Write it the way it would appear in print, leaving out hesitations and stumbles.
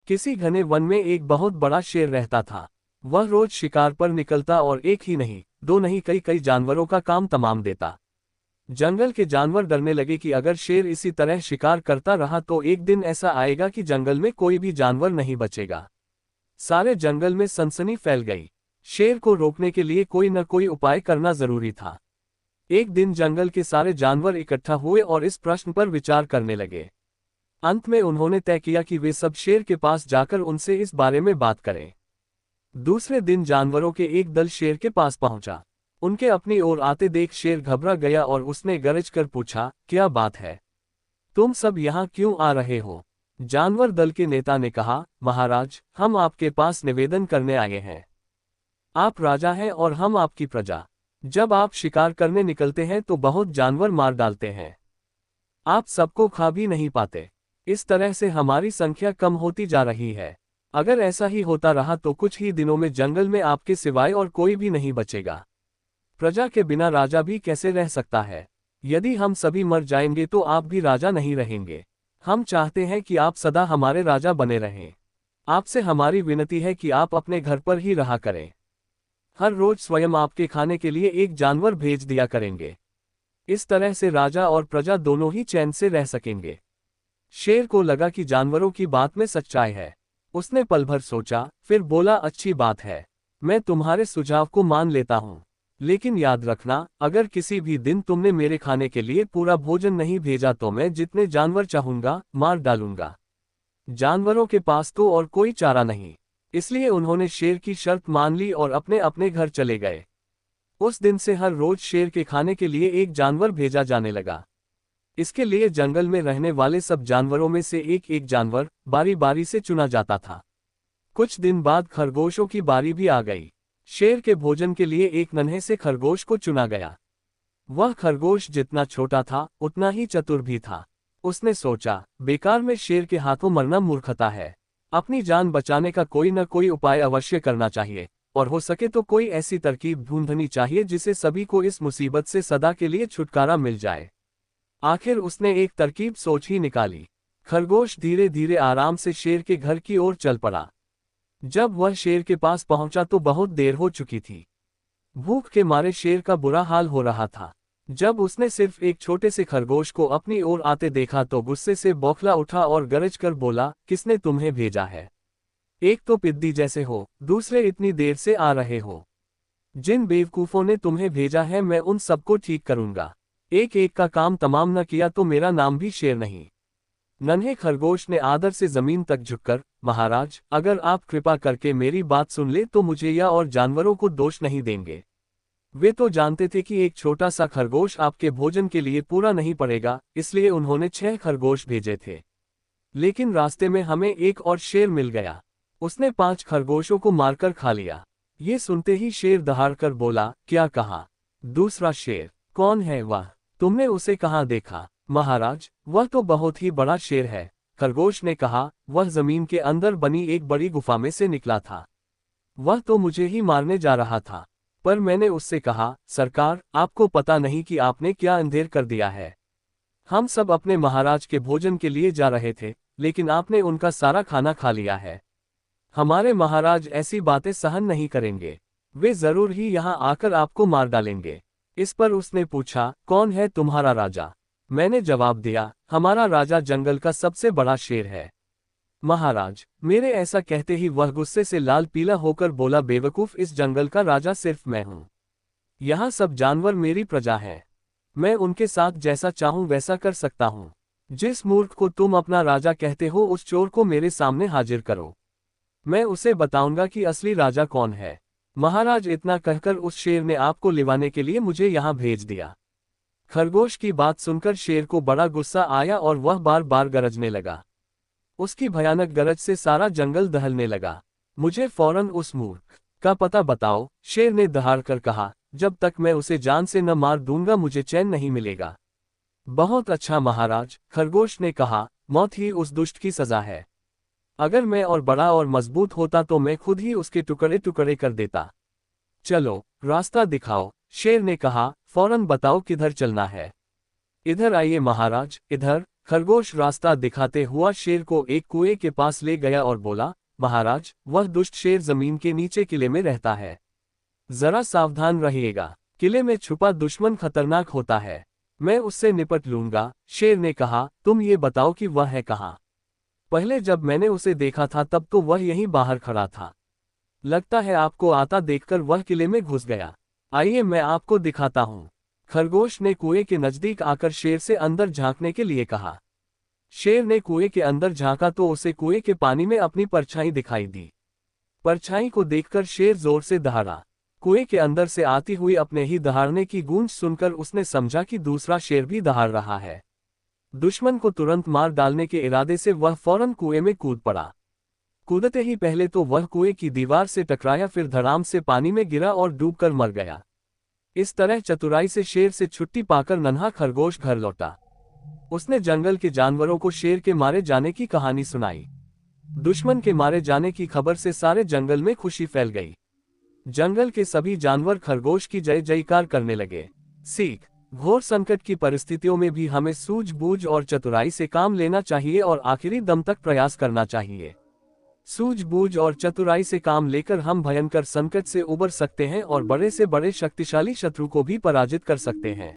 किसी घने वन में एक बहुत बड़ा शेर रहता था। वह रोज शिकार पर निकलता और एक ही नहीं, दो नहीं, कई कई जानवरों का काम तमाम देता। जंगल के जानवर डरने लगे कि अगर शेर इसी तरह शिकार करता रहा तो एक दिन ऐसा आएगा कि जंगल में कोई भी जानवर नहीं बचेगा। सारे जंगल में सनसनी फैल गई। शेर को रोकने के लिए कोई न कोई उपाय करना जरूरी था। एक दिन जंगल के सारे जानवर इकट्ठा हुए और इस प्रश्न पर विचार करने लगे। अंत में उन्होंने तय किया कि वे सब शेर के पास जाकर उनसे इस बारे में बात करें। दूसरे दिन जानवरों के एक दल शेर के पास पहुंचा। उनके अपनी ओर आते देख शेर घबरा गया और उसने गरज कर पूछा, क्या बात है? तुम सब यहाँ क्यों आ रहे हो? जानवर दल के नेता ने कहा, महाराज, हम आपके पास निवेदन करने आए हैं। आप राजा हैं और हम आपकी प्रजा। जब आप शिकार करने निकलते हैं तो बहुत जानवर मार डालते हैं। आप सबको खा भी नहीं पाते। इस तरह से हमारी संख्या कम होती जा रही है। अगर ऐसा ही होता रहा तो कुछ ही दिनों में जंगल में आपके सिवाय और कोई भी नहीं बचेगा। प्रजा के बिना राजा भी कैसे रह सकता है? यदि हम सभी मर जाएंगे तो आप भी राजा नहीं रहेंगे। हम चाहते हैं कि आप सदा हमारे राजा बने रहें। आपसे हमारी विनती है कि आप अपने घर पर ही रहा करें। हर रोज स्वयं आपके खाने के लिए एक जानवर भेज दिया करेंगे। इस तरह से राजा और प्रजा दोनों ही चैन से रह सकेंगे। शेर को लगा कि जानवरों की बात में सच्चाई है। उसने पल भर सोचा, फिर बोला, अच्छी बात है, मैं तुम्हारे सुझाव को मान लेता हूँ। लेकिन याद रखना, अगर किसी भी दिन तुमने मेरे खाने के लिए पूरा भोजन नहीं भेजा तो मैं जितने जानवर चाहूंगा मार डालूंगा। जानवरों के पास तो और कोई चारा नहीं, इसलिए उन्होंने शेर की शर्त मान ली और अपने अपने घर चले गए। उस दिन से हर रोज शेर के खाने के लिए एक जानवर भेजा जाने लगा। इसके लिए जंगल में रहने वाले सब जानवरों में से एक एक जानवर बारी बारी से चुना जाता था। कुछ दिन बाद खरगोशों की बारी भी आ गई। शेर के भोजन के लिए एक नन्हे से खरगोश को चुना गया। वह खरगोश जितना छोटा था उतना ही चतुर भी था। उसने सोचा, बेकार में शेर के हाथों मरना मूर्खता है। अपनी जान बचाने का कोई न कोई उपाय अवश्य करना चाहिए, और हो सके तो कोई ऐसी तरकीब ढूंढनी चाहिए जिससे सभी को इस मुसीबत से सदा के लिए छुटकारा मिल जाए। आखिर उसने एक तरकीब सोच ही निकाली। खरगोश धीरे धीरे आराम से शेर के घर की ओर चल पड़ा। जब वह शेर के पास पहुंचा तो बहुत देर हो चुकी थी। भूख के मारे शेर का बुरा हाल हो रहा था। जब उसने सिर्फ एक छोटे से खरगोश को अपनी ओर आते देखा तो गुस्से से बौखला उठा और गरज कर बोला, किसने तुम्हें भेजा है? एक तो पिद्दी जैसे हो, दूसरे इतनी देर से आ रहे हो। जिन बेवकूफों ने तुम्हें भेजा है मैं उन सबको ठीक करूंगा। एक एक का काम तमाम न किया तो मेरा नाम भी शेर नहीं। नन्हे खरगोश ने आदर से जमीन तक झुककर, महाराज, अगर आप कृपा करके मेरी बात सुन ले तो मुझे या और जानवरों को दोष नहीं देंगे। वे तो जानते थे कि एक छोटा सा खरगोश आपके भोजन के लिए पूरा नहीं पड़ेगा, इसलिए उन्होंने 6 खरगोश भेजे थे। लेकिन रास्ते में हमें एक और शेर मिल गया। उसने 5 खरगोशों को मारकर खा लिया। ये सुनते ही शेर दहाड़कर बोला, क्या कहा? दूसरा शेर? कौन है वह? तुमने उसे कहाँ देखा? महाराज, वह तो बहुत ही बड़ा शेर है। खरगोश ने कहा, वह जमीन के अंदर बनी एक बड़ी गुफा में से निकला था। वह तो मुझे ही मारने जा रहा था, पर मैंने उससे कहा, सरकार, आपको पता नहीं कि आपने क्या अंधेर कर दिया है। हम सब अपने महाराज के भोजन के लिए जा रहे थे, लेकिन आपने उनका सारा खाना खा लिया है। हमारे महाराज ऐसी बातें सहन नहीं करेंगे। वे जरूर ही यहाँ आकर आपको मार डालेंगे। इस पर उसने पूछा, कौन है तुम्हारा राजा? मैंने जवाब दिया, हमारा राजा जंगल का सबसे बड़ा शेर है। महाराज, मेरे ऐसा कहते ही वह गुस्से से लाल पीला होकर बोला, बेवकूफ, इस जंगल का राजा सिर्फ मैं हूँ। यहाँ सब जानवर मेरी प्रजा हैं। मैं उनके साथ जैसा चाहूँ वैसा कर सकता हूँ। जिस मूर्ख को तुम अपना राजा कहते हो उस चोर को मेरे सामने हाजिर करो। मैं उसे बताऊंगा कि असली राजा कौन है। महाराज, इतना कहकर उस शेर ने आपको लिवाने के लिए मुझे यहाँ भेज दिया। खरगोश की बात सुनकर शेर को बड़ा गुस्सा आया और वह बार बार गरजने लगा। उसकी भयानक गरज से सारा जंगल दहलने लगा। मुझे फौरन उस मूर्ख का पता बताओ, शेर ने दहाड़कर कहा। जब तक मैं उसे जान से न मार दूंगा मुझे चैन नहीं मिलेगा। बहुत अच्छा महाराज, खरगोश ने कहा, मौत ही उस दुष्ट की सजा है। अगर मैं और बड़ा और मजबूत होता तो मैं खुद ही उसके टुकड़े टुकड़े कर देता। चलो, रास्ता दिखाओ। शेर ने कहा, फौरन बताओ किधर चलना है। इधर आइए महाराज, इधर। खरगोश रास्ता दिखाते हुआ शेर को एक कुएं के पास ले गया और बोला, महाराज, वह दुष्ट शेर जमीन के नीचे किले में रहता है। जरा सावधान रहिएगा, किले में छुपा दुश्मन खतरनाक होता है। मैं उससे निपट लूंगा। शेर ने कहा, तुम ये बताओ कि वह है कहाँ? पहले जब मैंने उसे देखा था तब तो वह यहीं बाहर खड़ा था। लगता है आपको आता देखकर वह किले में घुस गया। आइए मैं आपको दिखाता हूँ। खरगोश ने कुएं के नजदीक आकर शेर से अंदर झांकने के लिए कहा। शेर ने कुएं के अंदर झांका तो उसे कुएं के पानी में अपनी परछाई दिखाई दी। परछाई को देखकर शेर जोर से दहाड़ा। कुएं के अंदर से आती हुई अपने ही दहाड़ने की गूंज सुनकर उसने समझा कि दूसरा शेर भी दहाड़ रहा है। दुश्मन को तुरंत मार डालने के इरादे से वह फौरन कुएं में कूद पड़ा। कूदते ही पहले तो वह कुएं की दीवार से टकराया, फिर धड़ाम से पानी में गिरा और डूबकर मर गया। इस तरह चतुराई से शेर से छुट्टी पाकर नन्हा खरगोश घर लौटा। उसने जंगल के जानवरों को शेर के मारे जाने की कहानी सुनाई। दुश्मन के मारे जाने की खबर से सारे जंगल में खुशी फैल गई। जंगल के सभी जानवर खरगोश की जय जयकार करने लगे। सीख: घोर संकट की परिस्थितियों में भी हमें सूझबूझ और चतुराई से काम लेना चाहिए और आखिरी दम तक प्रयास करना चाहिए। सूझबूझ और चतुराई से काम लेकर हम भयंकर संकट से उबर सकते हैं और बड़े से बड़े शक्तिशाली शत्रु को भी पराजित कर सकते हैं।